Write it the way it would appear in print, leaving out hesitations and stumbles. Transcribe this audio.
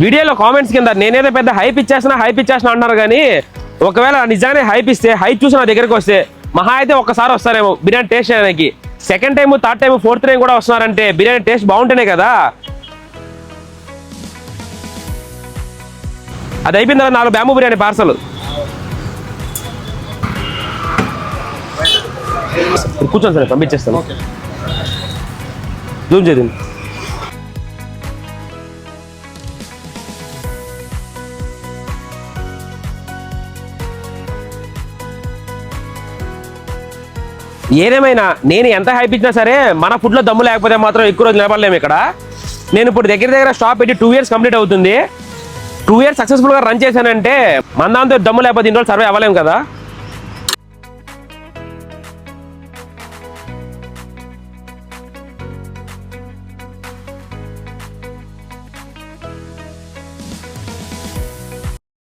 వీడియోలో కామెంట్స్ కింద నేనేదో పెద్ద హైప్ ఇచ్చేస్తున్నా అంటున్నారు కానీ ఒకవేళ నిజంగానే హైప్ ఇస్తే హైప్ చూసి నా దగ్గరికి వస్తే మహా అయితే ఒక్కసారి వస్తారేమో బిర్యానీ టేస్ట్ చేయడానికి. Second time, third time, fourth time కూడా వస్తున్నారంటే బిర్యానీ టేస్ట్ బాగుంటేనే కదా. అది అయిపోయిన తర్వాత 4 బ్యాంబూ బిర్యానీ పార్సల్. కూర్చోండి సార్, పంపించేస్తాను. జూమ్ చేయండి. ఏదేమైనా నేను ఎంత హైప్ ఇచ్చినా సరే మన ఫుడ్లో దమ్ము లేకపోతే మాత్రం ఎక్కువ రోజులు నిలబడలేము ఇక్కడ. నేను ఇప్పుడు దగ్గర స్టాప్ పెట్టి 2 years కంప్లీట్ అవుతుంది. 2 years సక్సెస్ఫుల్గా రన్ చేశానంటే మన దాంతో దమ్ము లేకపోతే ఇన్ని రోజులు సర్వే అవ్వలేము కదా.